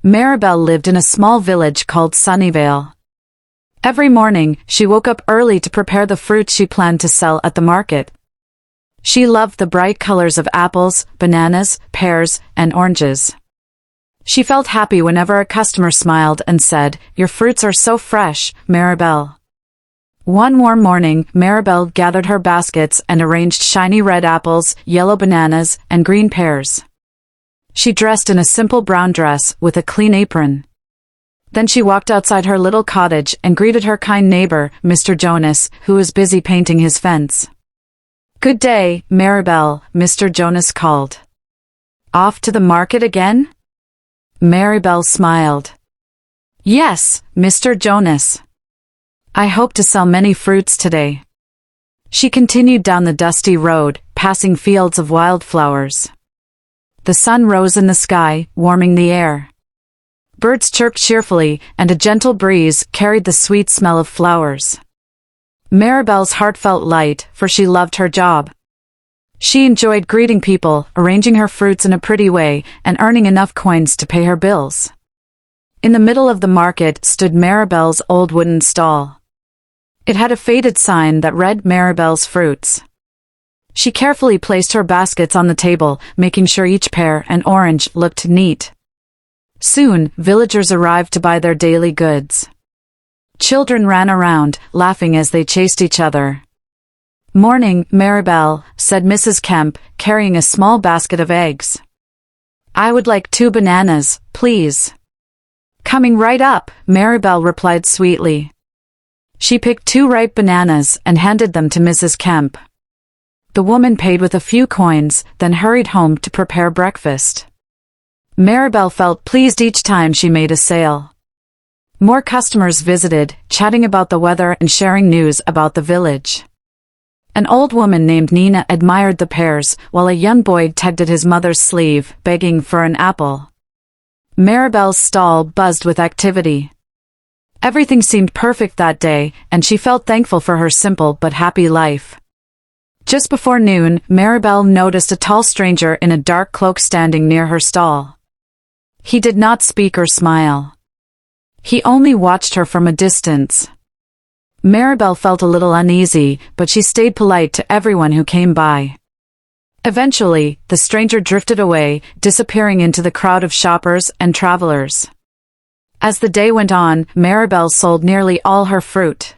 Maribel lived in a small village called Sunnyvale. Every morning, she woke up early to prepare the fruit she planned to sell at the market. She loved the bright colors of apples, bananas, pears, and oranges. She felt happy whenever a customer smiled and said, "Your fruits are so fresh, Maribel." One warm morning, Maribel gathered her baskets and arranged shiny red apples, yellow bananas, and green pears. She dressed in a simple brown dress with a clean apron. Then she walked outside her little cottage and greeted her kind neighbor, Mr. Jonas, who was busy painting his fence. "Good day, Maribel," Mr. Jonas called. "Off to the market again?" Maribel smiled. "Yes, Mr. Jonas. I hope to sell many fruits today." She continued down the dusty road, passing fields of wildflowers. The sun rose in the sky, warming the air. Birds chirped cheerfully, and a gentle breeze carried the sweet smell of flowers. Maribel's heart felt light, for she loved her job. She enjoyed greeting people, arranging her fruits in a pretty way, and earning enough coins to pay her bills. In the middle of the market stood Maribel's old wooden stall. It had a faded sign that read Maribel's Fruits. She carefully placed her baskets on the table, making sure each pear and orange looked neat. Soon, villagers arrived to buy their daily goods. Children ran around, laughing as they chased each other. "Morning, Maribel," said Mrs. Kemp, carrying a small basket of eggs. "I would like 2 bananas, please." "Coming right up," Maribel replied sweetly. She picked 2 ripe bananas and handed them to Mrs. Kemp. The woman paid with a few coins, then hurried home to prepare breakfast. Maribel felt pleased each time she made a sale. More customers visited, chatting about the weather and sharing news about the village. An old woman named Nina admired the pears, while a young boy tugged at his mother's sleeve, begging for an apple. Maribel's stall buzzed with activity. Everything seemed perfect that day, and she felt thankful for her simple but happy life. Just before noon, Maribel noticed a tall stranger in a dark cloak standing near her stall. He did not speak or smile. He only watched her from a distance. Maribel felt a little uneasy, but she stayed polite to everyone who came by. Eventually, the stranger drifted away, disappearing into the crowd of shoppers and travelers. As the day went on, Maribel sold nearly all her fruit.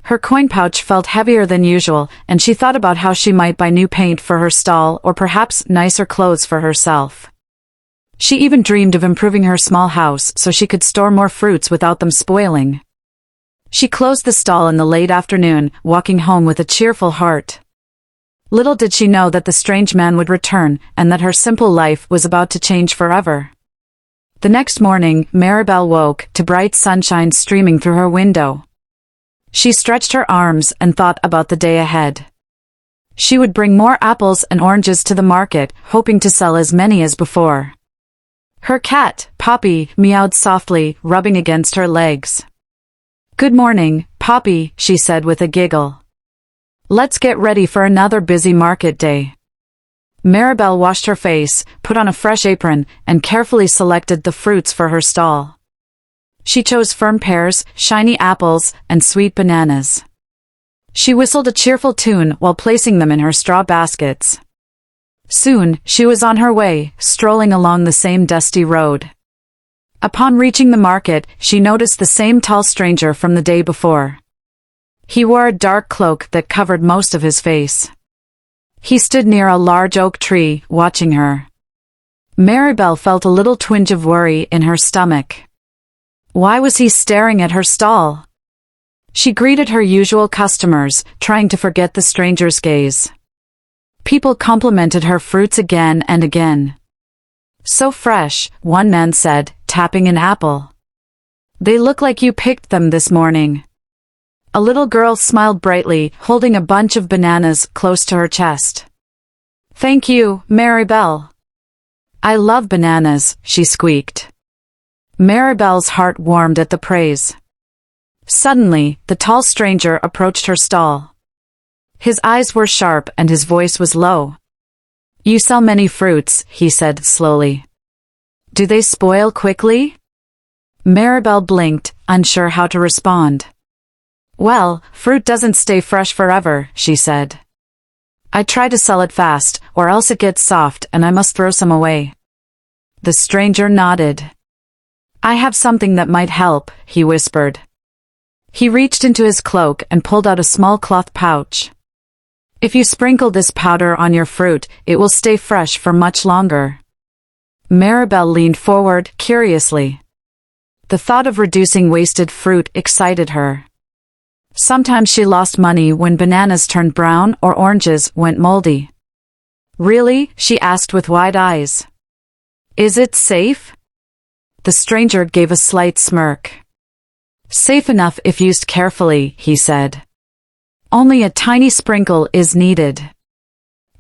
Her coin pouch felt heavier than usual, and she thought about how she might buy new paint for her stall or perhaps nicer clothes for herself. She even dreamed of improving her small house so she could store more fruits without them spoiling. She closed the stall in the late afternoon, walking home with a cheerful heart. Little did she know that the strange man would return, and that her simple life was about to change forever. The next morning, Maribel woke to bright sunshine streaming through her window. She stretched her arms and thought about the day ahead. She would bring more apples and oranges to the market, hoping to sell as many as before. Her cat, Poppy, meowed softly, rubbing against her legs. "Good morning, Poppy," she said with a giggle. "Let's get ready for another busy market day." Maribel washed her face, put on a fresh apron, and carefully selected the fruits for her stall. She chose firm pears, shiny apples, and sweet bananas. She whistled a cheerful tune while placing them in her straw baskets. Soon, she was on her way, strolling along the same dusty road. Upon reaching the market, she noticed the same tall stranger from the day before. He wore a dark cloak that covered most of his face. He stood near a large oak tree, watching her. Maribel felt a little twinge of worry in her stomach. Why was he staring at her stall? She greeted her usual customers, trying to forget the stranger's gaze. People complimented her fruits again and again. "So fresh," one man said, tapping an apple. "They look like you picked them this morning." A little girl smiled brightly, holding a bunch of bananas close to her chest. "Thank you, Maribel. I love bananas," she squeaked. Maribel's heart warmed at the praise. Suddenly, the tall stranger approached her stall. His eyes were sharp and his voice was low. "You sell many fruits," he said slowly. Do they spoil quickly? Maribel blinked, unsure how to respond. Well, fruit doesn't stay fresh forever, she said. I try to sell it fast, or else it gets soft and I must throw some away. The stranger nodded. I have something that might help, he whispered. He reached into his cloak and pulled out a small cloth pouch. If you sprinkle this powder on your fruit, it will stay fresh for much longer. Maribel leaned forward, curiously. The thought of reducing wasted fruit excited her. Sometimes she lost money when bananas turned brown or oranges went moldy. Really? She asked with wide eyes. Is it safe? The stranger gave a slight smirk. Safe enough if used carefully, he said. Only a tiny sprinkle is needed.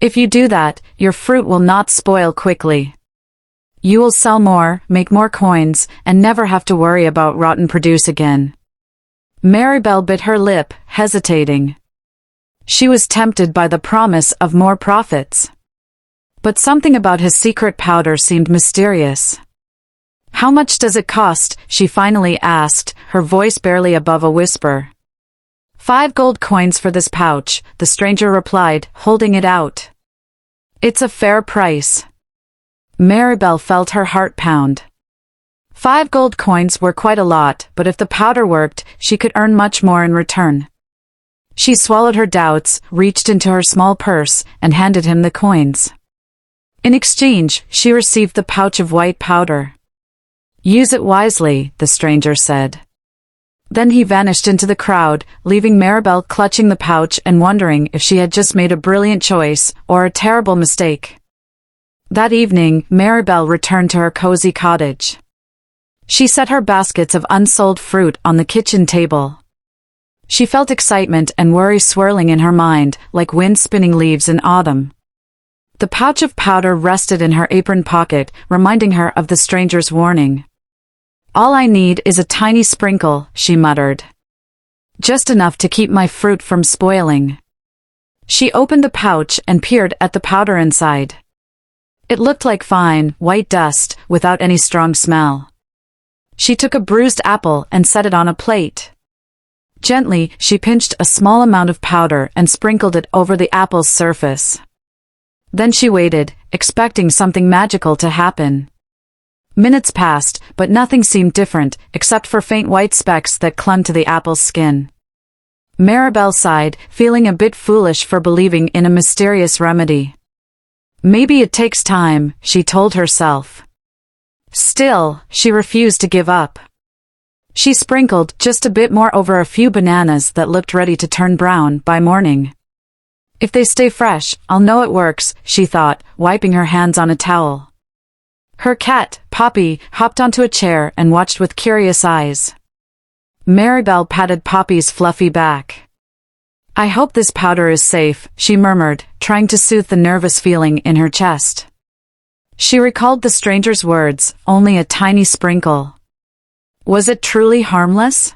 If you do that, your fruit will not spoil quickly. You will sell more, make more coins, and never have to worry about rotten produce again. Maribel bit her lip, hesitating. She was tempted by the promise of more profits. But something about his secret powder seemed mysterious. How much does it cost? She finally asked, her voice barely above a whisper. 5 gold coins for this pouch, the stranger replied, holding it out. It's a fair price. Maribel felt her heart pound. 5 gold coins were quite a lot, but if the powder worked, she could earn much more in return. She swallowed her doubts, reached into her small purse, and handed him the coins. In exchange, she received the pouch of white powder. Use it wisely, the stranger said. Then he vanished into the crowd, leaving Maribel clutching the pouch and wondering if she had just made a brilliant choice or a terrible mistake. That evening, Maribel returned to her cozy cottage. She set her baskets of unsold fruit on the kitchen table. She felt excitement and worry swirling in her mind, like wind spinning leaves in autumn. The pouch of powder rested in her apron pocket, reminding her of the stranger's warning. All I need is a tiny sprinkle, she muttered. Just enough to keep my fruit from spoiling. She opened the pouch and peered at the powder inside. It looked like fine, white dust, without any strong smell. She took a bruised apple and set it on a plate. Gently, she pinched a small amount of powder and sprinkled it over the apple's surface. Then she waited, expecting something magical to happen. Minutes passed, but nothing seemed different, except for faint white specks that clung to the apple's skin. Maribel sighed, feeling a bit foolish for believing in a mysterious remedy. Maybe it takes time, she told herself. Still, she refused to give up. She sprinkled just a bit more over a few bananas that looked ready to turn brown by morning. If they stay fresh, I'll know it works, she thought, wiping her hands on a towel. Her cat, Poppy, hopped onto a chair and watched with curious eyes. Maribel patted Poppy's fluffy back. I hope this powder is safe, she murmured, trying to soothe the nervous feeling in her chest. She recalled the stranger's words, only a tiny sprinkle. Was it truly harmless?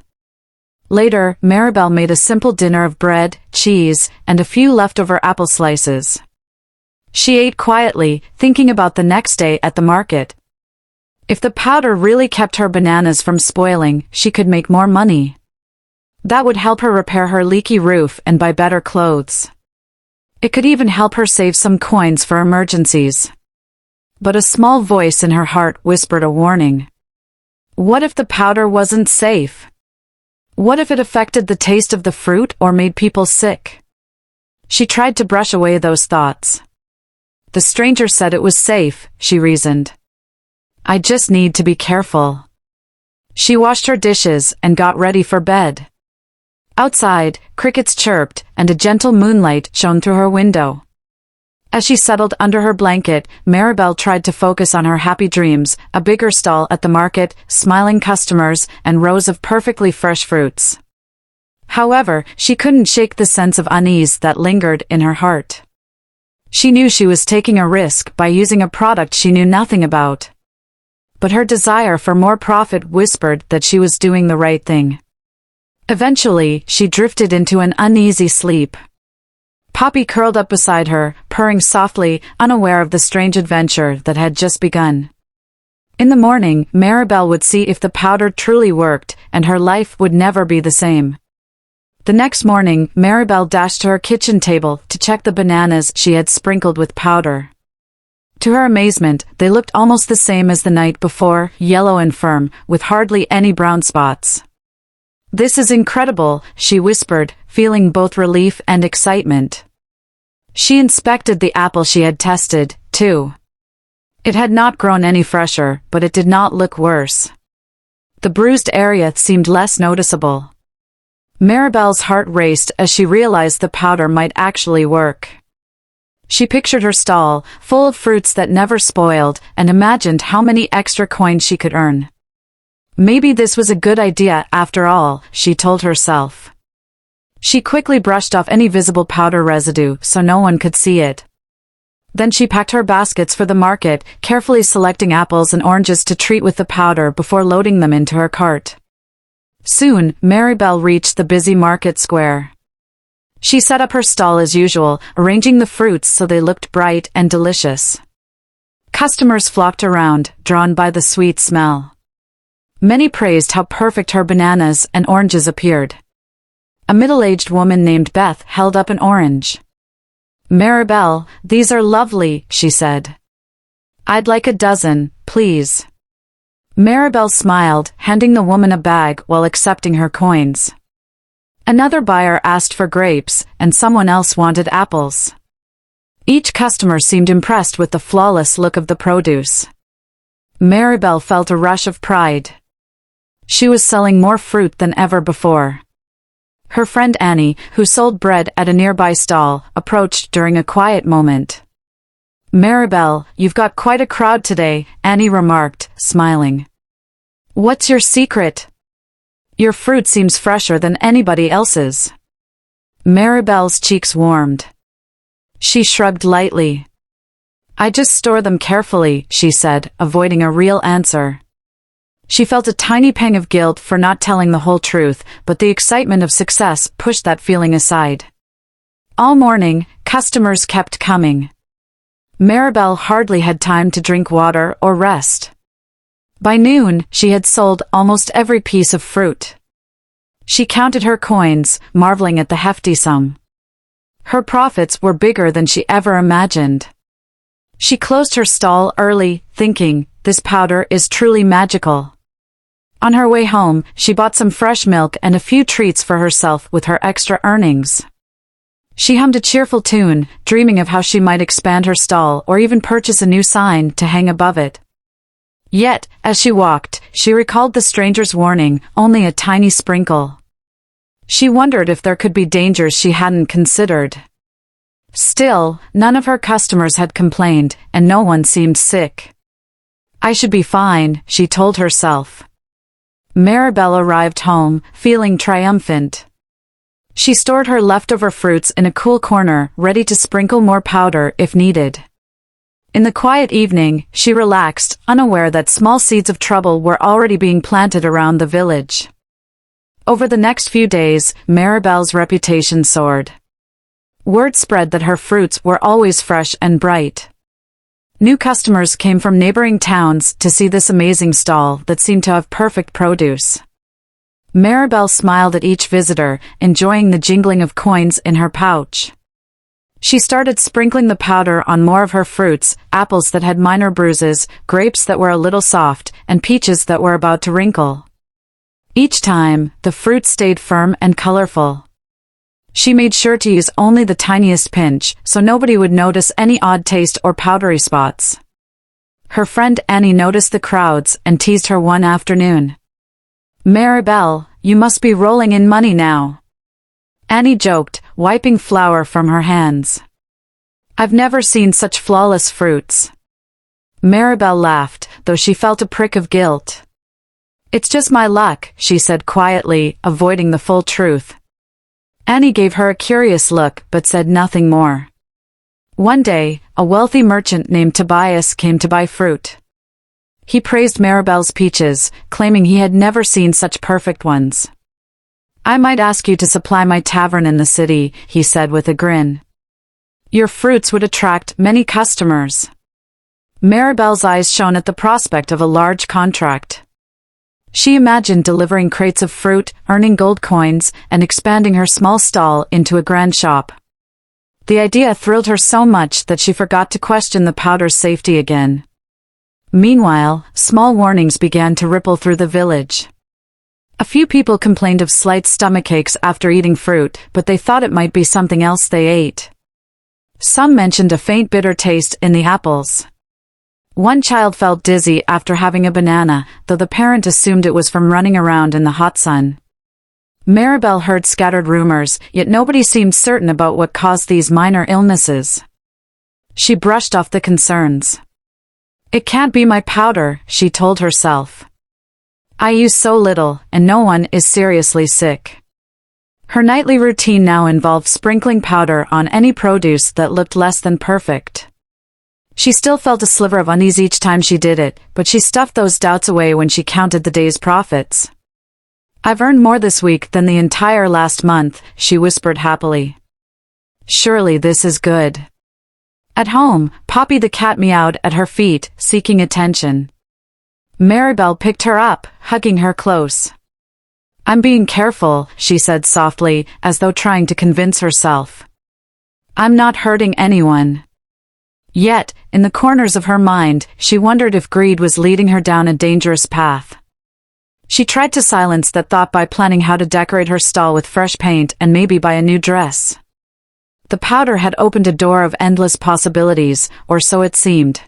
Later, Maribel made a simple dinner of bread, cheese, and a few leftover apple slices. She ate quietly, thinking about the next day at the market. If the powder really kept her bananas from spoiling, she could make more money. That would help her repair her leaky roof and buy better clothes. It could even help her save some coins for emergencies. But a small voice in her heart whispered a warning. What if the powder wasn't safe? What if it affected the taste of the fruit or made people sick? She tried to brush away those thoughts. The stranger said it was safe, she reasoned. I just need to be careful. She washed her dishes and got ready for bed. Outside, crickets chirped, and a gentle moonlight shone through her window. As she settled under her blanket, Maribel tried to focus on her happy dreams, a bigger stall at the market, smiling customers, and rows of perfectly fresh fruits. However, she couldn't shake the sense of unease that lingered in her heart. She knew she was taking a risk by using a product she knew nothing about. But her desire for more profit whispered that she was doing the right thing. Eventually, she drifted into an uneasy sleep. Poppy curled up beside her, purring softly, unaware of the strange adventure that had just begun. In the morning, Maribel would see if the powder truly worked, and her life would never be the same. The next morning, Maribel dashed to her kitchen table to check the bananas she had sprinkled with powder. To her amazement, they looked almost the same as the night before, yellow and firm, with hardly any brown spots. "This is incredible," she whispered, feeling both relief and excitement. She inspected the apple she had tested, too. It had not grown any fresher, but it did not look worse. The bruised area seemed less noticeable. Maribel's heart raced as she realized the powder might actually work. She pictured her stall, full of fruits that never spoiled, and imagined how many extra coins she could earn. Maybe this was a good idea after all, she told herself. She quickly brushed off any visible powder residue so no one could see it. Then she packed her baskets for the market, carefully selecting apples and oranges to treat with the powder before loading them into her cart. Soon, Maribel reached the busy market square. She set up her stall as usual, arranging the fruits so they looked bright and delicious. Customers flocked around, drawn by the sweet smell. Many praised how perfect her bananas and oranges appeared. A middle-aged woman named Beth held up an orange. "Maribel, these are lovely," she said. "I'd like a dozen, please." Maribel smiled, handing the woman a bag while accepting her coins. Another buyer asked for grapes, and someone else wanted apples. Each customer seemed impressed with the flawless look of the produce. Maribel felt a rush of pride. She was selling more fruit than ever before. Her friend Annie, who sold bread at a nearby stall, approached during a quiet moment. "Maribel, you've got quite a crowd today," Annie remarked, smiling. "What's your secret? Your fruit seems fresher than anybody else's." Maribel's cheeks warmed. She shrugged lightly. "I just store them carefully," she said, avoiding a real answer. She felt a tiny pang of guilt for not telling the whole truth, but the excitement of success pushed that feeling aside. All morning, customers kept coming. Maribel hardly had time to drink water or rest. By noon, she had sold almost every piece of fruit. She counted her coins, marveling at the hefty sum. Her profits were bigger than she ever imagined. She closed her stall early, thinking, "This powder is truly magical." On her way home, she bought some fresh milk and a few treats for herself with her extra earnings. She hummed a cheerful tune, dreaming of how she might expand her stall or even purchase a new sign to hang above it. Yet, as she walked, she recalled the stranger's warning, only a tiny sprinkle. She wondered if there could be dangers she hadn't considered. Still, none of her customers had complained, and no one seemed sick. "I should be fine," she told herself. Maribel arrived home, feeling triumphant. She stored her leftover fruits in a cool corner, ready to sprinkle more powder if needed. In the quiet evening, she relaxed, unaware that small seeds of trouble were already being planted around the village. Over the next few days, Maribel's reputation soared. Word spread that her fruits were always fresh and bright. New customers came from neighboring towns to see this amazing stall that seemed to have perfect produce. Maribel smiled at each visitor, enjoying the jingling of coins in her pouch. She started sprinkling the powder on more of her fruits, apples that had minor bruises, grapes that were a little soft, and peaches that were about to wrinkle. Each time, the fruit stayed firm and colorful. She made sure to use only the tiniest pinch, so nobody would notice any odd taste or powdery spots. Her friend Annie noticed the crowds and teased her one afternoon. "Maribel, you must be rolling in money now." Annie joked, wiping flour from her hands. "I've never seen such flawless fruits." Maribel laughed, though she felt a prick of guilt. "It's just my luck," she said quietly, avoiding the full truth. Annie gave her a curious look but said nothing more. One day, a wealthy merchant named Tobias came to buy fruit. He praised Maribel's peaches, claiming he had never seen such perfect ones. "I might ask you to supply my tavern in the city," he said with a grin. "Your fruits would attract many customers." Maribel's eyes shone at the prospect of a large contract. She imagined delivering crates of fruit, earning gold coins, and expanding her small stall into a grand shop. The idea thrilled her so much that she forgot to question the powder's safety again. Meanwhile, small warnings began to ripple through the village. A few people complained of slight stomachaches after eating fruit, but they thought it might be something else they ate. Some mentioned a faint bitter taste in the apples. One child felt dizzy after having a banana, though the parent assumed it was from running around in the hot sun. Maribel heard scattered rumors, yet nobody seemed certain about what caused these minor illnesses. She brushed off the concerns. "It can't be my powder," she told herself. "I use so little, and no one is seriously sick." Her nightly routine now involved sprinkling powder on any produce that looked less than perfect. She still felt a sliver of unease each time she did it, but she stuffed those doubts away when she counted the day's profits. "I've earned more this week than the entire last month," she whispered happily. "Surely this is good." At home, Poppy the cat meowed at her feet, seeking attention. Maribel picked her up, hugging her close. "I'm being careful," she said softly, as though trying to convince herself. "I'm not hurting anyone." Yet, in the corners of her mind, she wondered if greed was leading her down a dangerous path. She tried to silence that thought by planning how to decorate her stall with fresh paint and maybe buy a new dress. The powder had opened a door of endless possibilities, or so it seemed.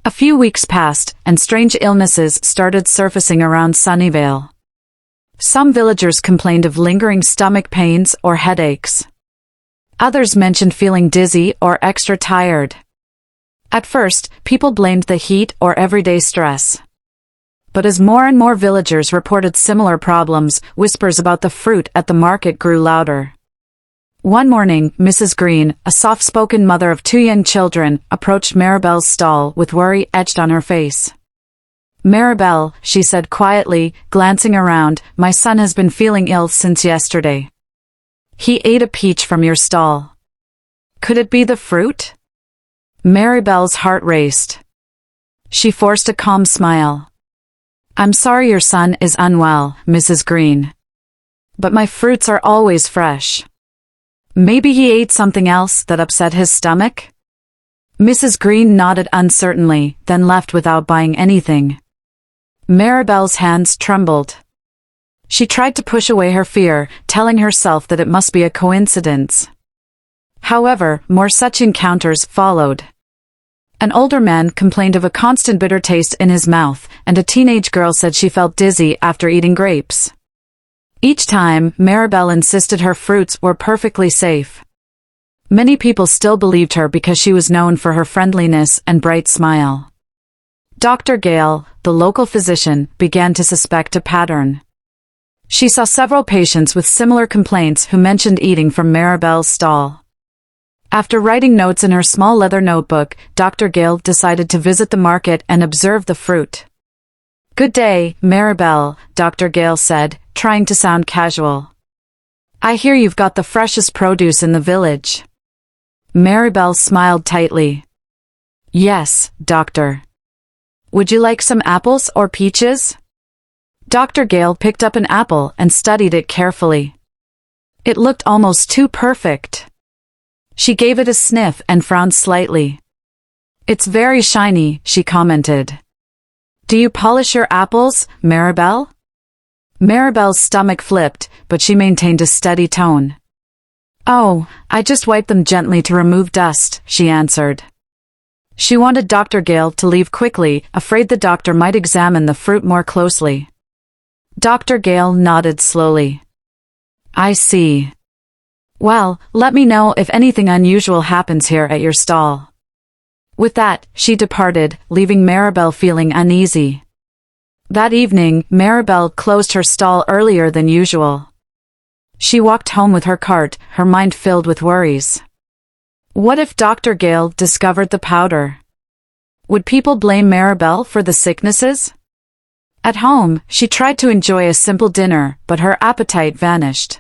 A few weeks passed, and strange illnesses started surfacing around Sunnyvale. Some villagers complained of lingering stomach pains or headaches. Others mentioned feeling dizzy or extra tired. At first, people blamed the heat or everyday stress. But as more and more villagers reported similar problems, whispers about the fruit at the market grew louder. One morning, Mrs. Green, a soft-spoken mother of 2 young children, approached Maribel's stall with worry etched on her face. "Maribel," she said quietly, glancing around, "my son has been feeling ill since yesterday. He ate a peach from your stall. Could it be the fruit?" Maribel's heart raced. She forced a calm smile. "I'm sorry your son is unwell, Mrs. Green. But my fruits are always fresh. Maybe he ate something else that upset his stomach?" Mrs. Green nodded uncertainly, then left without buying anything. Maribel's hands trembled. She tried to push away her fear, telling herself that it must be a coincidence. However, more such encounters followed. An older man complained of a constant bitter taste in his mouth, and a teenage girl said she felt dizzy after eating grapes. Each time, Maribel insisted her fruits were perfectly safe. Many people still believed her because she was known for her friendliness and bright smile. Dr. Gale, the local physician, began to suspect a pattern. She saw several patients with similar complaints who mentioned eating from Maribel's stall. After writing notes in her small leather notebook, Dr. Gale decided to visit the market and observe the fruit. "Good day, Maribel," Dr. Gale said, trying to sound casual. "I hear you've got the freshest produce in the village." Maribel smiled tightly. "Yes, doctor. Would you like some apples or peaches?" Dr. Gale picked up an apple and studied it carefully. It looked almost too perfect. She gave it a sniff and frowned slightly. "It's very shiny," she commented. "Do you polish your apples, Maribel?" Maribel's stomach flipped, but she maintained a steady tone. "Oh, I just wipe them gently to remove dust," she answered. She wanted Dr. Gale to leave quickly, afraid the doctor might examine the fruit more closely. Dr. Gale nodded slowly. "I see. Well, let me know if anything unusual happens here at your stall." With that, she departed, leaving Maribel feeling uneasy. That evening, Maribel closed her stall earlier than usual. She walked home with her cart, her mind filled with worries. What if Dr. Gale discovered the powder? Would people blame Maribel for the sicknesses? At home, she tried to enjoy a simple dinner, but her appetite vanished.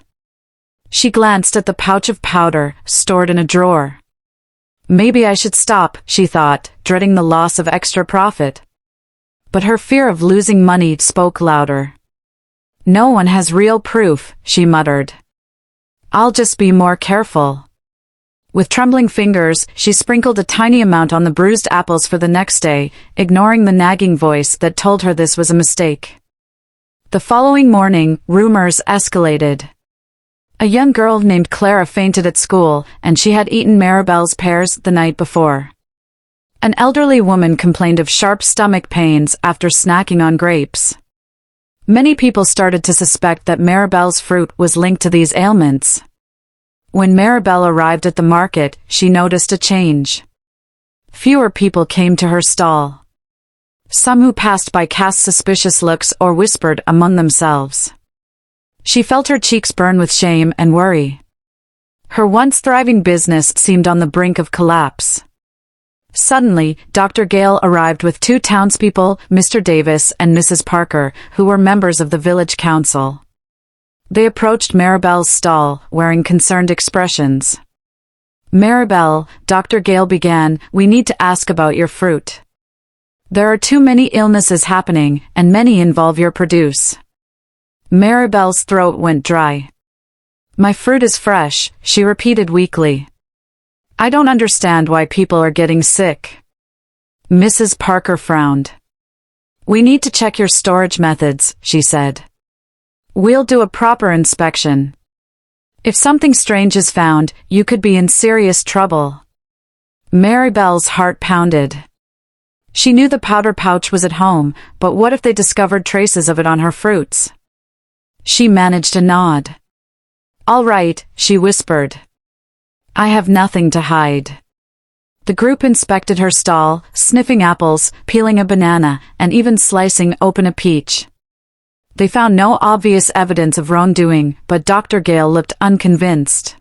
She glanced at the pouch of powder, stored in a drawer. Maybe I should stop, she thought, dreading the loss of extra profit. But her fear of losing money spoke louder. No one has real proof, she muttered. I'll just be more careful. With trembling fingers, she sprinkled a tiny amount on the bruised apples for the next day, ignoring the nagging voice that told her this was a mistake. The following morning, rumors escalated. A young girl named Clara fainted at school, and she had eaten Maribel's pears the night before. An elderly woman complained of sharp stomach pains after snacking on grapes. Many people started to suspect that Maribel's fruit was linked to these ailments. When Maribel arrived at the market, she noticed a change. Fewer people came to her stall. Some who passed by cast suspicious looks or whispered among themselves. She felt her cheeks burn with shame and worry. Her once thriving business seemed on the brink of collapse. Suddenly, Dr. Gale arrived with two townspeople, Mr. Davis and Mrs. Parker, who were members of the village council. They approached Maribel's stall, wearing concerned expressions. Maribel, Dr. Gale began, we need to ask about your fruit. There are too many illnesses happening, and many involve your produce. Maribel's throat went dry. My fruit is fresh, she repeated weakly. I don't understand why people are getting sick. Mrs. Parker frowned. We need to check your storage methods, she said. We'll do a proper inspection. If something strange is found, you could be in serious trouble. Maribel's heart pounded. She knew the powder pouch was at home, but what if they discovered traces of it on her fruits? She managed a nod. All right, she whispered. I have nothing to hide. The group inspected her stall, sniffing apples, peeling a banana, and even slicing open a peach. They found no obvious evidence of wrongdoing, but Dr. Gale looked unconvinced.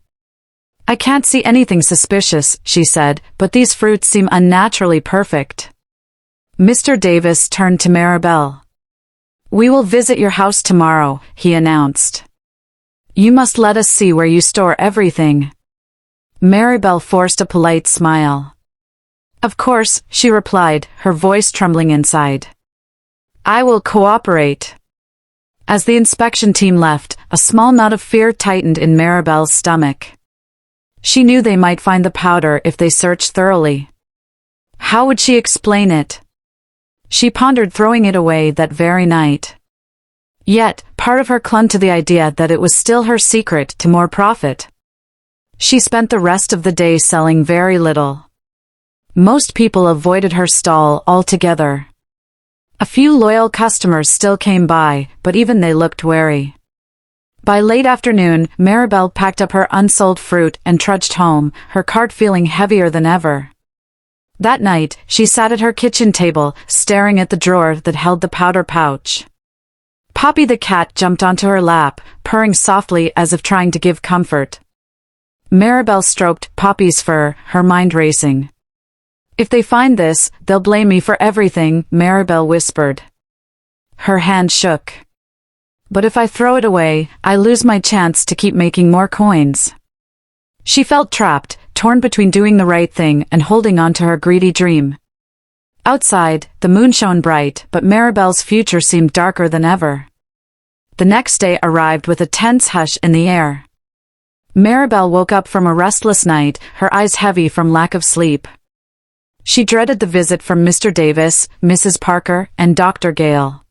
I can't see anything suspicious, she said, but these fruits seem unnaturally perfect. Mr. Davis turned to Maribel. We will visit your house tomorrow, he announced. You must let us see where you store everything. Maribel forced a polite smile. Of course, she replied, her voice trembling inside. I will cooperate. As the inspection team left, a small knot of fear tightened in Maribel's stomach. She knew they might find the powder if they searched thoroughly. How would she explain it? She pondered throwing it away that very night. Yet, part of her clung to the idea that it was still her secret to more profit. She spent the rest of the day selling very little. Most people avoided her stall altogether. A few loyal customers still came by, but even they looked wary. By late afternoon, Maribel packed up her unsold fruit and trudged home, her cart feeling heavier than ever. That night, she sat at her kitchen table, staring at the drawer that held the powder pouch. Poppy the cat jumped onto her lap, purring softly as if trying to give comfort. Maribel stroked Poppy's fur, her mind racing. If they find this, they'll blame me for everything, Maribel whispered. Her hand shook. But if I throw it away, I lose my chance to keep making more coins. She felt trapped, torn between doing the right thing and holding on to her greedy dream. Outside, the moon shone bright, but Maribel's future seemed darker than ever. The next day arrived with a tense hush in the air. Maribel woke up from a restless night, her eyes heavy from lack of sleep. She dreaded the visit from Mr. Davis, Mrs. Parker, and Dr. Gale.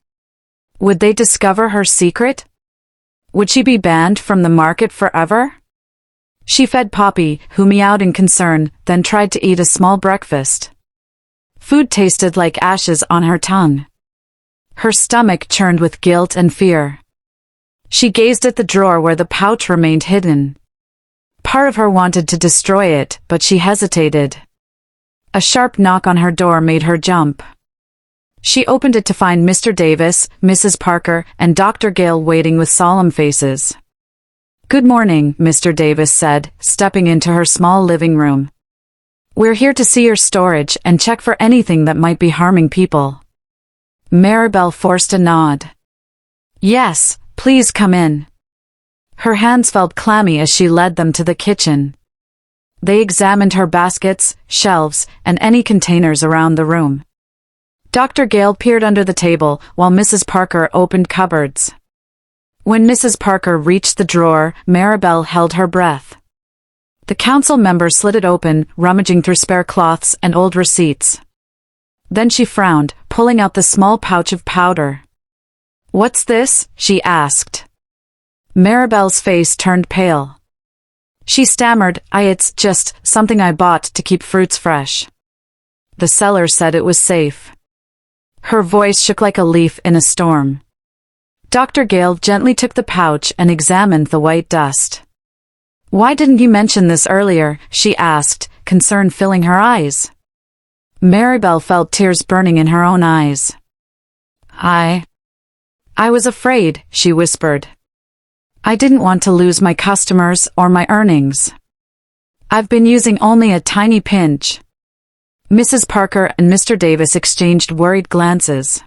Would they discover her secret? Would she be banned from the market forever? She fed Poppy, who meowed in concern, then tried to eat a small breakfast. Food tasted like ashes on her tongue. Her stomach churned with guilt and fear. She gazed at the drawer where the pouch remained hidden. Part of her wanted to destroy it, but she hesitated. A sharp knock on her door made her jump. She opened it to find Mr. Davis, Mrs. Parker, and Dr. Gale waiting with solemn faces. Good morning, Mr. Davis said, stepping into her small living room. We're here to see your storage and check for anything that might be harming people. Maribel forced a nod. Yes, please come in. Her hands felt clammy as she led them to the kitchen. They examined her baskets, shelves, and any containers around the room. Dr. Gale peered under the table while Mrs. Parker opened cupboards. When Mrs. Parker reached the drawer, Maribel held her breath. The council member slid it open, rummaging through spare cloths and old receipts. Then she frowned, pulling out the small pouch of powder. "What's this?" she asked. Maribel's face turned pale. She stammered, "It's just something I bought to keep fruits fresh." The seller said it was safe. Her voice shook like a leaf in a storm. Dr. Gale gently took the pouch and examined the white dust. "Why didn't you mention this earlier?" she asked, concern filling her eyes. Maribel felt tears burning in her own eyes. I was afraid," she whispered. "I didn't want to lose my customers or my earnings. I've been using only a tiny pinch." Mrs. Parker and Mr. Davis exchanged worried glances.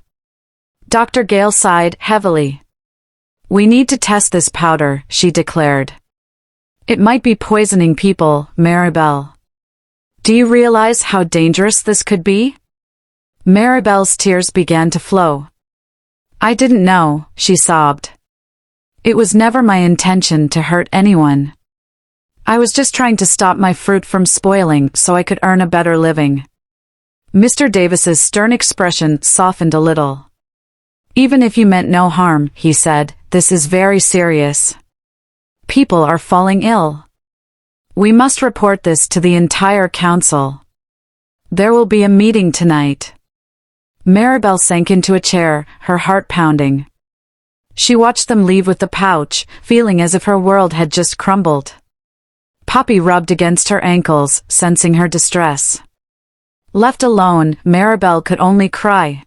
Dr. Gale sighed heavily. "We need to test this powder," she declared. "It might be poisoning people, Maribel. Do you realize how dangerous this could be?" Maribel's tears began to flow. "I didn't know," she sobbed. "It was never my intention to hurt anyone. I was just trying to stop my fruit from spoiling so I could earn a better living." Mr. Davis's stern expression softened a little. "Even if you meant no harm," he said, "this is very serious. People are falling ill. We must report this to the entire council. There will be a meeting tonight." Maribel sank into a chair, her heart pounding. She watched them leave with the pouch, feeling as if her world had just crumbled. Poppy rubbed against her ankles, sensing her distress. Left alone, Maribel could only cry.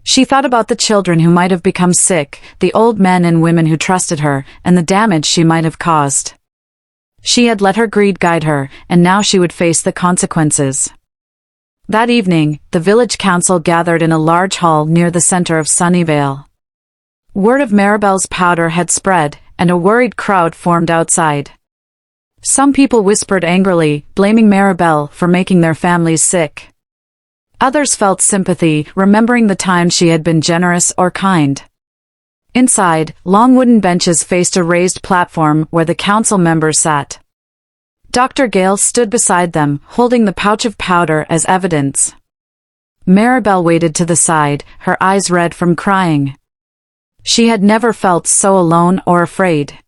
She thought about the children who might have become sick, the old men and women who trusted her, and the damage she might have caused. She had let her greed guide her, and now she would face the consequences. That evening, the village council gathered in a large hall near the center of Sunnyvale. Word of Maribel's powder had spread, and a worried crowd formed outside. Some people whispered angrily, blaming Maribel for making their families sick. Others felt sympathy, remembering the times she had been generous or kind. Inside, long wooden benches faced a raised platform where the council members sat. Dr. Gale stood beside them, holding the pouch of powder as evidence. Maribel waited to the side, her eyes red from crying. She had never felt so alone or afraid.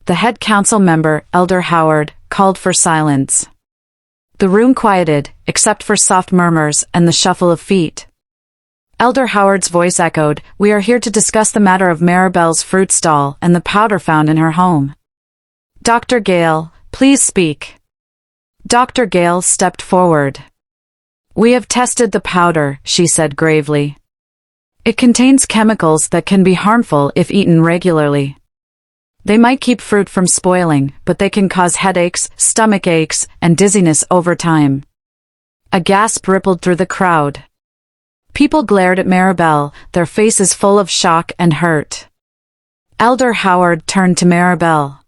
The head council member, Elder Howard, called for silence. The room quieted, except for soft murmurs and the shuffle of feet. Elder Howard's voice echoed, "We are here to discuss the matter of Maribel's fruit stall and the powder found in her home. Dr. Gale, please speak." Dr. Gale stepped forward. "We have tested the powder," she said gravely. "It contains chemicals that can be harmful if eaten regularly. They might keep fruit from spoiling, but they can cause headaches, stomach aches, and dizziness over time." A gasp rippled through the crowd. People glared at Maribel, their faces full of shock and hurt. Elder Howard turned to Maribel.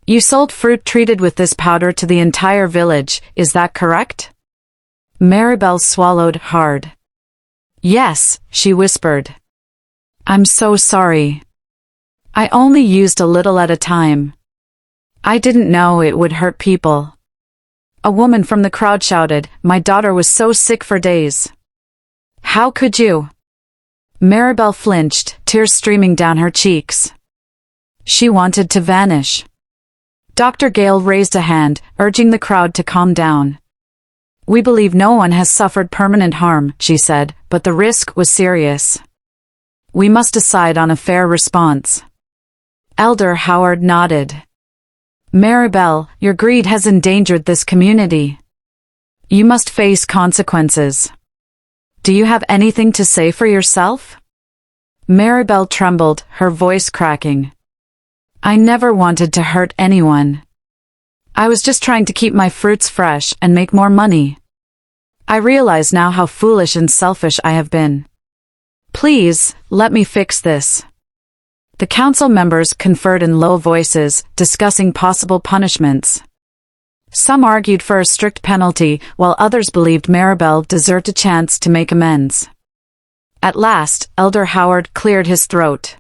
"You sold fruit treated with this powder to the entire village, is that correct?" Maribel swallowed hard. "Yes," she whispered. "I'm so sorry. I only used a little at a time. I didn't know it would hurt people." A woman from the crowd shouted, "My daughter was so sick for days." "How could you?" Maribel flinched, tears streaming down her cheeks. She wanted to vanish. Dr. Gale raised a hand, urging the crowd to calm down. "We believe no one has suffered permanent harm," she said, "but the risk was serious. We must decide on a fair response." Elder Howard nodded. "Maribel, your greed has endangered this community. You must face consequences. Do you have anything to say for yourself?" Maribel trembled, her voice cracking. "I never wanted to hurt anyone. I was just trying to keep my fruits fresh and make more money. I realize now how foolish and selfish I have been. Please, let me fix this." The council members conferred in low voices, discussing possible punishments. Some argued for a strict penalty, while others believed Maribel deserved a chance to make amends. At last, Elder Howard cleared his throat.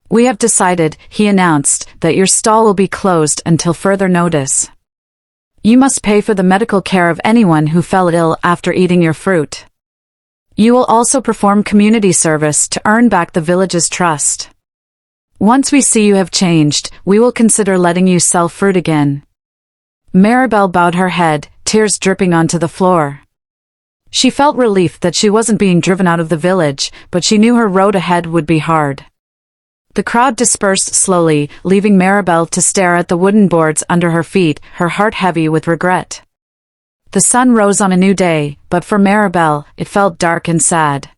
"We have decided," he announced, "that your stall will be closed until further notice. You must pay for the medical care of anyone who fell ill after eating your fruit. You will also perform community service to earn back the village's trust. Once we see you have changed, we will consider letting you sell fruit again." Maribel bowed her head, tears dripping onto the floor. She felt relief that she wasn't being driven out of the village, but she knew her road ahead would be hard. The crowd dispersed slowly, leaving Maribel to stare at the wooden boards under her feet, her heart heavy with regret. The sun rose on a new day, but for Maribel, it felt dark and sad.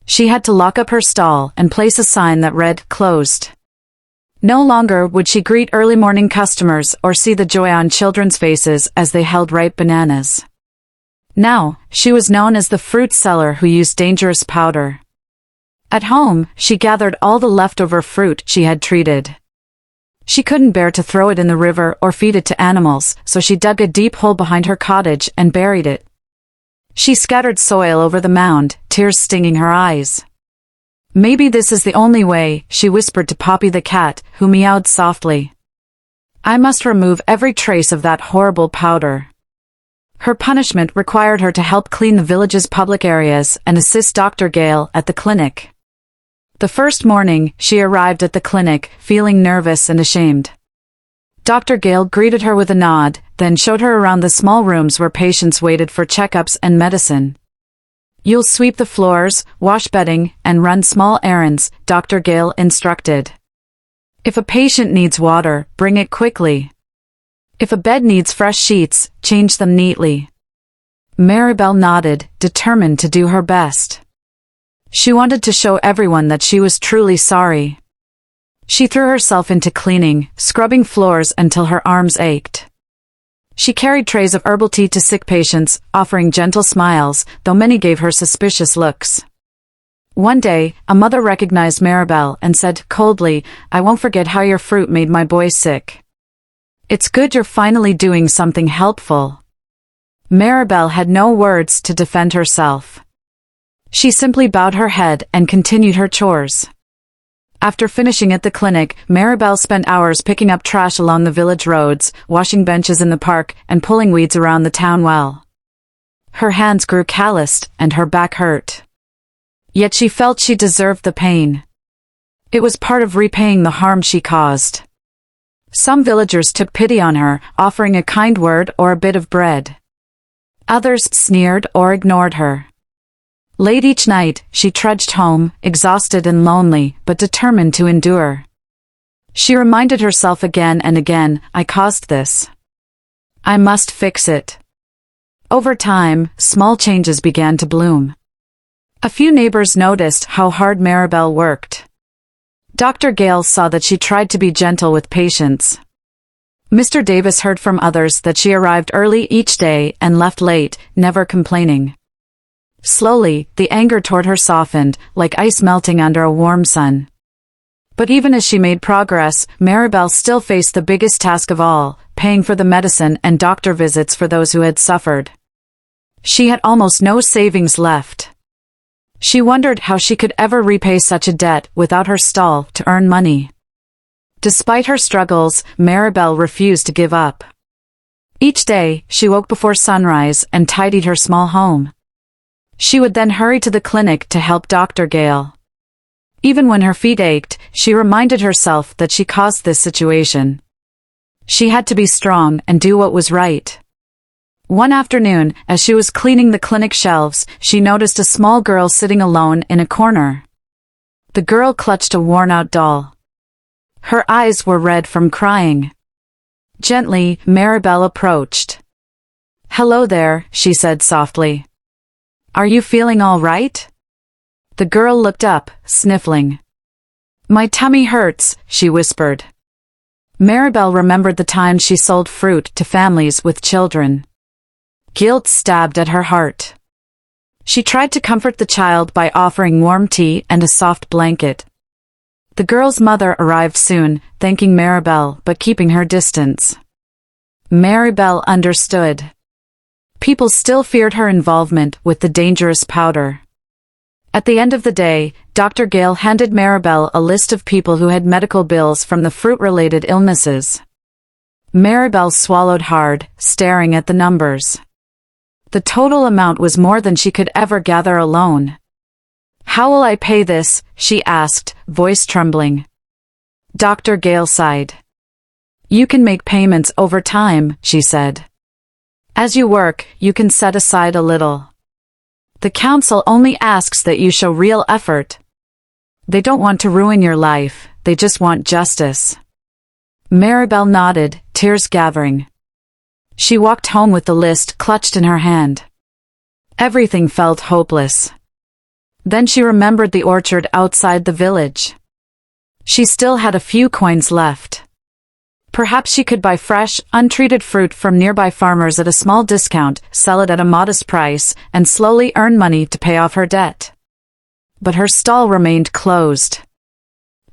She had to lock up her stall and place a sign that read, "Closed." No longer would she greet early morning customers or see the joy on children's faces as they held ripe bananas. Now, she was known as the fruit seller who used dangerous powder. At home, she gathered all the leftover fruit she had treated. She couldn't bear to throw it in the river or feed it to animals, so she dug a deep hole behind her cottage and buried it. She scattered soil over the mound, tears stinging her eyes. "Maybe this is the only way," she whispered to Poppy the cat, who meowed softly. "I must remove every trace of that horrible powder." Her punishment required her to help clean the village's public areas and assist Dr. Gale at the clinic. The first morning, she arrived at the clinic, feeling nervous and ashamed. Dr. Gale greeted her with a nod, then showed her around the small rooms where patients waited for checkups and medicine. "You'll sweep the floors, wash bedding, and run small errands," Dr. Gale instructed. "If a patient needs water, bring it quickly. If a bed needs fresh sheets, change them neatly." Maribel nodded, determined to do her best. She wanted to show everyone that she was truly sorry. She threw herself into cleaning, scrubbing floors until her arms ached. She carried trays of herbal tea to sick patients, offering gentle smiles, though many gave her suspicious looks. One day, a mother recognized Maribel and said coldly, "I won't forget how your fruit made my boy sick." "It's good you're finally doing something helpful." Maribel had no words to defend herself. She simply bowed her head and continued her chores. After finishing at the clinic, Maribel spent hours picking up trash along the village roads, washing benches in the park, and pulling weeds around the town well. Her hands grew calloused, and her back hurt. Yet she felt she deserved the pain. It was part of repaying the harm she caused. Some villagers took pity on her, offering a kind word or a bit of bread. Others sneered or ignored her. Late each night, she trudged home, exhausted and lonely, but determined to endure. She reminded herself again and again, "I caused this. I must fix it." Over time, small changes began to bloom. A few neighbors noticed how hard Maribel worked. Dr. Gale saw that she tried to be gentle with patients. Mr. Davis heard from others that she arrived early each day and left late, never complaining. Slowly, the anger toward her softened, like ice melting under a warm sun. But even as she made progress, Maribel still faced the biggest task of all, paying for the medicine and doctor visits for those who had suffered. She had almost no savings left. She wondered how she could ever repay such a debt without her stall to earn money. Despite her struggles, Maribel refused to give up. Each day, she woke before sunrise and tidied her small home. She would then hurry to the clinic to help Dr. Gale. Even when her feet ached, she reminded herself that she caused this situation. She had to be strong and do what was right. One afternoon, as she was cleaning the clinic shelves, she noticed a small girl sitting alone in a corner. The girl clutched a worn-out doll. Her eyes were red from crying. Gently, Maribel approached. "Hello there," she said softly. "Are you feeling all right?" The girl looked up, sniffling. "My tummy hurts," she whispered. Maribel remembered the time she sold fruit to families with children. Guilt stabbed at her heart. She tried to comfort the child by offering warm tea and a soft blanket. The girl's mother arrived soon, thanking Maribel but keeping her distance. Maribel understood. People still feared her involvement with the dangerous powder. At the end of the day, Dr. Gale handed Maribel a list of people who had medical bills from the fruit-related illnesses. Maribel swallowed hard, staring at the numbers. The total amount was more than she could ever gather alone. "How will I pay this?" she asked, voice trembling. Dr. Gale sighed. "You can make payments over time," she said. "As you work, you can set aside a little. The council only asks that you show real effort. They don't want to ruin your life, they just want justice." Maribel nodded, tears gathering. She walked home with the list clutched in her hand. Everything felt hopeless. Then she remembered the orchard outside the village. She still had a few coins left. Perhaps she could buy fresh, untreated fruit from nearby farmers at a small discount, sell it at a modest price, and slowly earn money to pay off her debt. But her stall remained closed.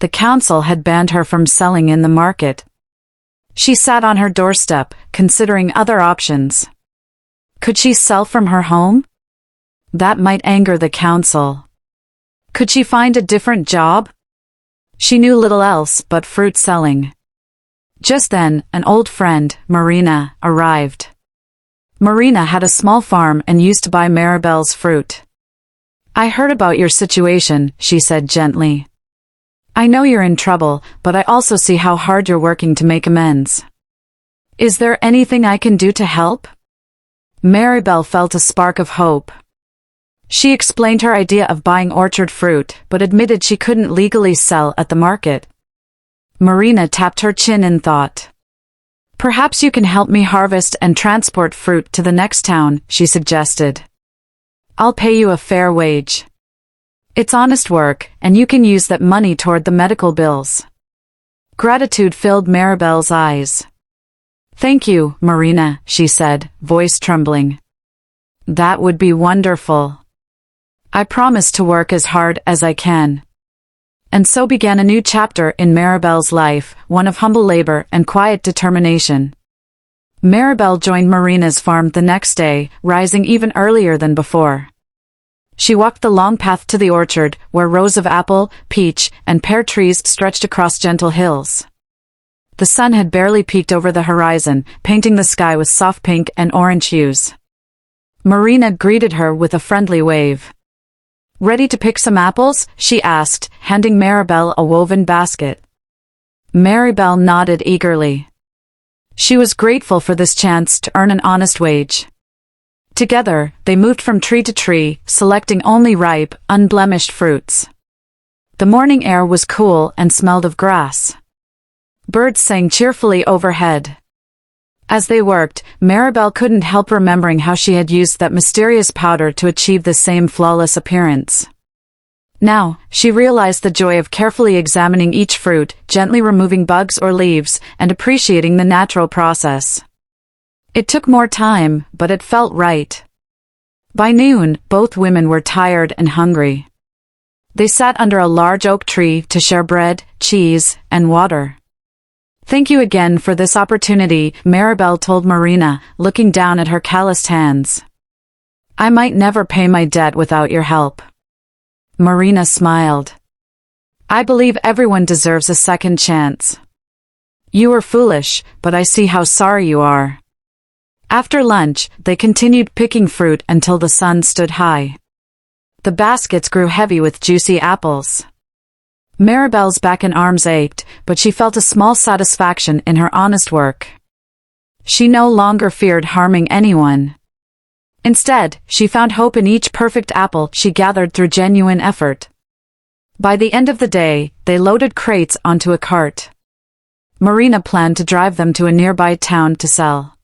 The council had banned her from selling in the market. She sat on her doorstep, considering other options. Could she sell from her home? That might anger the council. Could she find a different job? She knew little else but fruit selling. Just then, an old friend, Marina, arrived. Marina had a small farm and used to buy Maribel's fruit. "I heard about your situation," she said gently. "I know you're in trouble, but I also see how hard you're working to make amends. Is there anything I can do to help?" Maribel felt a spark of hope. She explained her idea of buying orchard fruit, but admitted she couldn't legally sell at the market. Marina tapped her chin in thought. "Perhaps you can help me harvest and transport fruit to the next town," she suggested. "I'll pay you a fair wage. It's honest work, and you can use that money toward the medical bills." Gratitude filled Maribel's eyes. "Thank you, Marina," she said, voice trembling. "That would be wonderful. I promise to work as hard as I can." And so began a new chapter in Maribel's life, one of humble labor and quiet determination. Maribel joined Marina's farm the next day, rising even earlier than before. She walked the long path to the orchard, where rows of apple, peach, and pear trees stretched across gentle hills. The sun had barely peeked over the horizon, painting the sky with soft pink and orange hues. Marina greeted her with a friendly wave. "Ready to pick some apples?" she asked, handing Maribel a woven basket. Maribel nodded eagerly. She was grateful for this chance to earn an honest wage. Together, they moved from tree to tree, selecting only ripe, unblemished fruits. The morning air was cool and smelled of grass. Birds sang cheerfully overhead. As they worked, Maribel couldn't help remembering how she had used that mysterious powder to achieve the same flawless appearance. Now, she realized the joy of carefully examining each fruit, gently removing bugs or leaves, and appreciating the natural process. It took more time, but it felt right. By noon, both women were tired and hungry. They sat under a large oak tree to share bread, cheese, and water. "Thank you again for this opportunity," Maribel told Marina, looking down at her calloused hands. "I might never pay my debt without your help." Marina smiled. "I believe everyone deserves a second chance. You were foolish, but I see how sorry you are." After lunch, they continued picking fruit until the sun stood high. The baskets grew heavy with juicy apples. Maribel's back and arms ached, but she felt a small satisfaction in her honest work. She no longer feared harming anyone. Instead, she found hope in each perfect apple she gathered through genuine effort. By the end of the day, they loaded crates onto a cart. Marina planned to drive them to a nearby town to sell.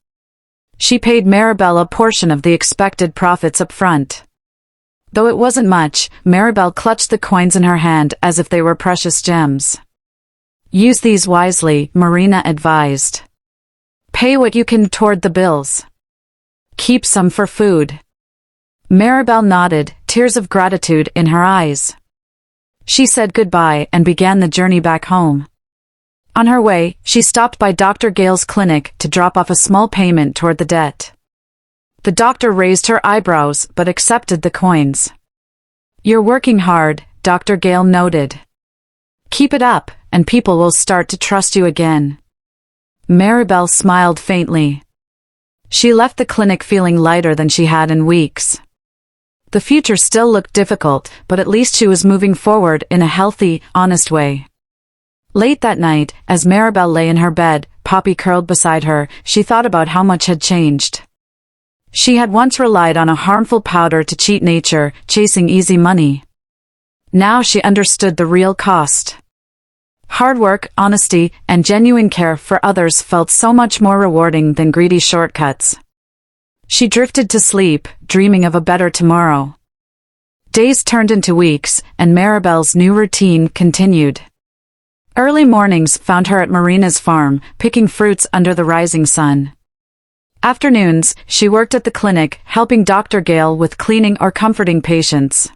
She paid Maribel a portion of the expected profits up front. Though it wasn't much, Maribel clutched the coins in her hand as if they were precious gems. "Use these wisely," Marina advised. "Pay what you can toward the bills. Keep some for food." Maribel nodded, tears of gratitude in her eyes. She said goodbye and began the journey back home. On her way, she stopped by Dr. Gale's clinic to drop off a small payment toward the debt. The doctor raised her eyebrows but accepted the coins. "You're working hard," Dr. Gale noted. "Keep it up, and people will start to trust you again." Maribel smiled faintly. She left the clinic feeling lighter than she had in weeks. The future still looked difficult, but at least she was moving forward in a healthy, honest way. Late that night, as Maribel lay in her bed, Poppy curled beside her, she thought about how much had changed. She had once relied on a harmful powder to cheat nature, chasing easy money. Now she understood the real cost. Hard work, honesty, and genuine care for others felt so much more rewarding than greedy shortcuts. She drifted to sleep, dreaming of a better tomorrow. Days turned into weeks, and Maribel's new routine continued. Early mornings found her at Marina's farm, picking fruits under the rising sun. Afternoons, she worked at the clinic, helping Dr. Gale with cleaning or comforting patients.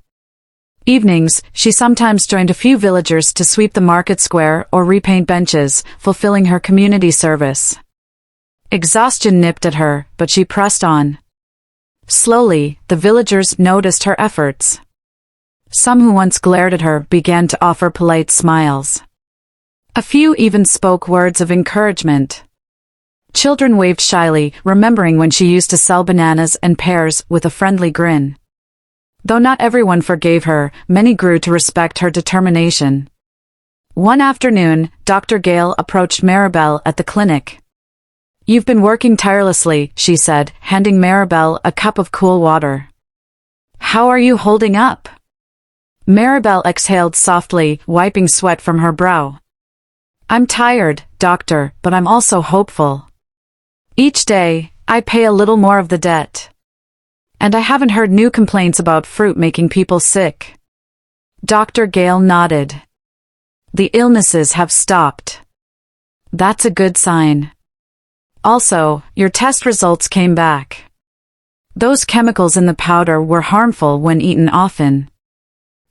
Evenings, she sometimes joined a few villagers to sweep the market square or repaint benches, fulfilling her community service. Exhaustion nipped at her, but she pressed on. Slowly, the villagers noticed her efforts. Some who once glared at her began to offer polite smiles. A few even spoke words of encouragement. Children waved shyly, remembering when she used to sell bananas and pears with a friendly grin. Though not everyone forgave her, many grew to respect her determination. One afternoon, Dr. Gale approached Maribel at the clinic. "You've been working tirelessly," she said, handing Maribel a cup of cool water. "How are you holding up?" Maribel exhaled softly, wiping sweat from her brow. "I'm tired, doctor, but I'm also hopeful. Each day, I pay a little more of the debt. And I haven't heard new complaints about fruit making people sick." Dr. Gale nodded. "The illnesses have stopped. That's a good sign. Also, your test results came back. Those chemicals in the powder were harmful when eaten often.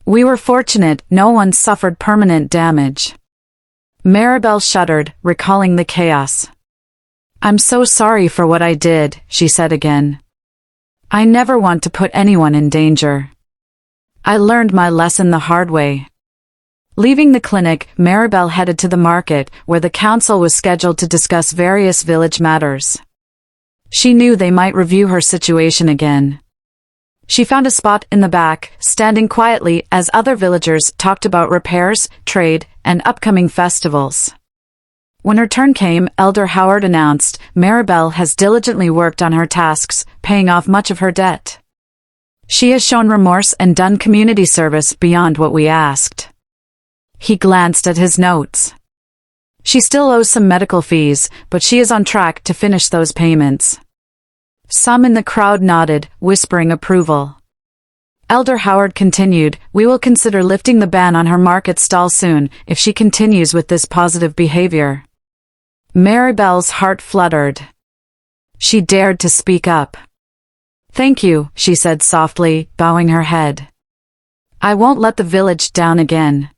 We were fortunate no one suffered permanent damage." Maribel shuddered, recalling the chaos. "I'm so sorry for what I did," she said again. "I never want to put anyone in danger. I learned my lesson the hard way." Leaving the clinic, Maribel headed to the market, where the council was scheduled to discuss various village matters. She knew they might review her situation again. She found a spot in the back, standing quietly as other villagers talked about repairs, trade, and upcoming festivals. When her turn came, Elder Howard announced, "Maribel has diligently worked on her tasks, paying off much of her debt. She has shown remorse and done community service beyond what we asked." He glanced at his notes. "She still owes some medical fees, but she is on track to finish those payments." Some in the crowd nodded, whispering approval. Elder Howard continued, "We will consider lifting the ban on her market stall soon, if she continues with this positive behavior." Maribel's heart fluttered. She dared to speak up. "Thank you," she said softly, bowing her head. "I won't let the village down again."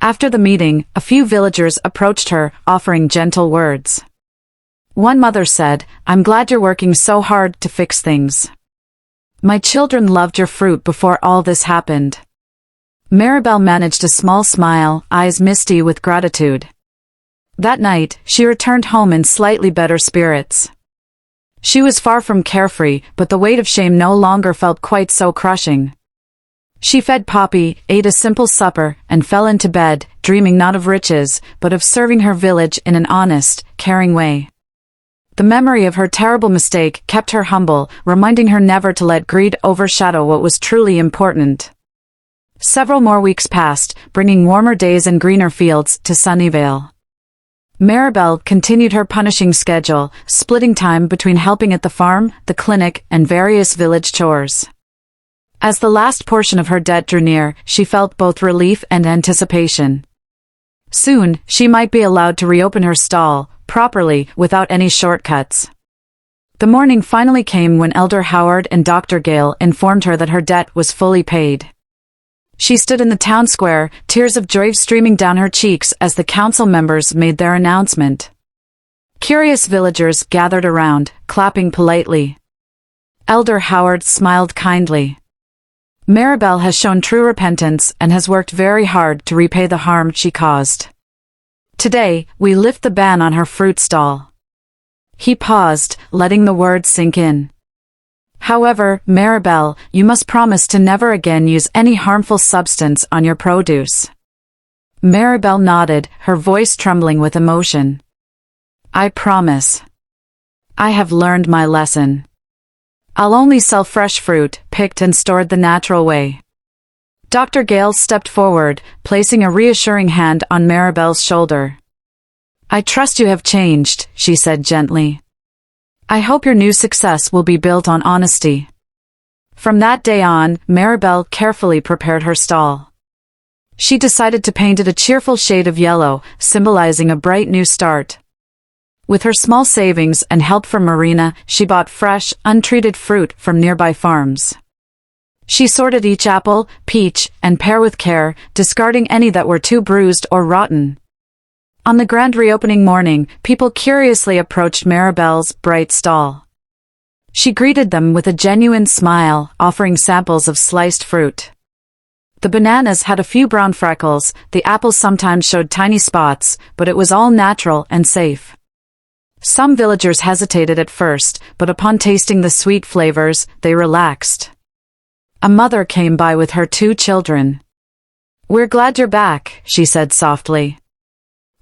After the meeting, a few villagers approached her, offering gentle words. One mother said, "I'm glad you're working so hard to fix things. My children loved your fruit before all this happened." Maribel managed a small smile, eyes misty with gratitude. That night, she returned home in slightly better spirits. She was far from carefree, but the weight of shame no longer felt quite so crushing. She fed Poppy, ate a simple supper, and fell into bed, dreaming not of riches, but of serving her village in an honest, caring way. The memory of her terrible mistake kept her humble, reminding her never to let greed overshadow what was truly important. Several more weeks passed, bringing warmer days and greener fields to Sunnyvale. Maribel continued her punishing schedule, splitting time between helping at the farm, the clinic, and various village chores. As the last portion of her debt drew near, she felt both relief and anticipation. Soon, she might be allowed to reopen her stall, properly, without any shortcuts. The morning finally came when Elder Howard and Dr. Gale informed her that her debt was fully paid. She stood in the town square, tears of joy streaming down her cheeks as the council members made their announcement. Curious villagers gathered around, clapping politely. Elder Howard smiled kindly. Maribel has shown true repentance and has worked very hard to repay the harm she caused. Today, we lift the ban on her fruit stall. He paused, letting the words sink in. However, Maribel, you must promise to never again use any harmful substance on your produce. Maribel nodded, her voice trembling with emotion. I promise. I have learned my lesson. I'll only sell fresh fruit, picked and stored the natural way. Dr. Gale stepped forward, placing a reassuring hand on Maribel's shoulder. I trust you have changed, she said gently. I hope your new success will be built on honesty. From that day on, Maribel carefully prepared her stall. She decided to paint it a cheerful shade of yellow, symbolizing a bright new start. With her small savings and help from Marina, she bought fresh, untreated fruit from nearby farms. She sorted each apple, peach, and pear with care, discarding any that were too bruised or rotten. On the grand reopening morning, people curiously approached Maribel's bright stall. She greeted them with a genuine smile, offering samples of sliced fruit. The bananas had a few brown freckles, the apples sometimes showed tiny spots, but it was all natural and safe. Some villagers hesitated at first, but upon tasting the sweet flavors, they relaxed. A mother came by with her 2 children. We're glad you're back, she said softly.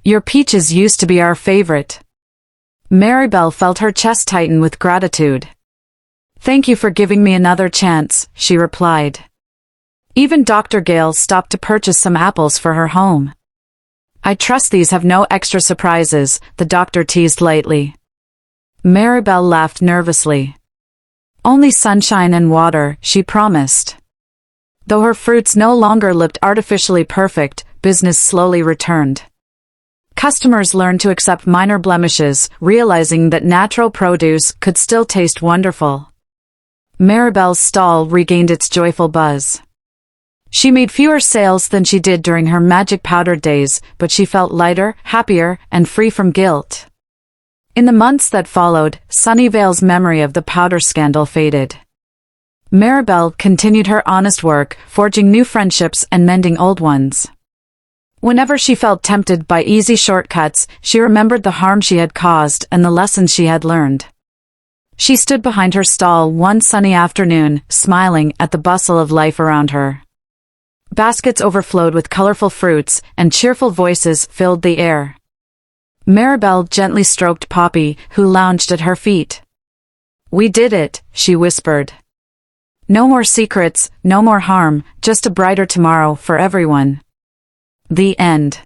Your peaches used to be our favorite. Maribel felt her chest tighten with gratitude. Thank you for giving me another chance, she replied. Even Dr. Gale stopped to purchase some apples for her home. I trust these have no extra surprises, the doctor teased lightly. Maribel laughed nervously. Only sunshine and water, she promised. Though her fruits no longer looked artificially perfect, business slowly returned. Customers learned to accept minor blemishes, realizing that natural produce could still taste wonderful. Maribel's stall regained its joyful buzz. She made fewer sales than she did during her magic powder days, but she felt lighter, happier, and free from guilt. In the months that followed, Sunnyvale's memory of the powder scandal faded. Maribel continued her honest work, forging new friendships and mending old ones. Whenever she felt tempted by easy shortcuts, she remembered the harm she had caused and the lessons she had learned. She stood behind her stall one sunny afternoon, smiling at the bustle of life around her. Baskets overflowed with colorful fruits, and cheerful voices filled the air. Maribel gently stroked Poppy, who lounged at her feet. We did it, she whispered. No more secrets, no more harm, just a brighter tomorrow for everyone. The end.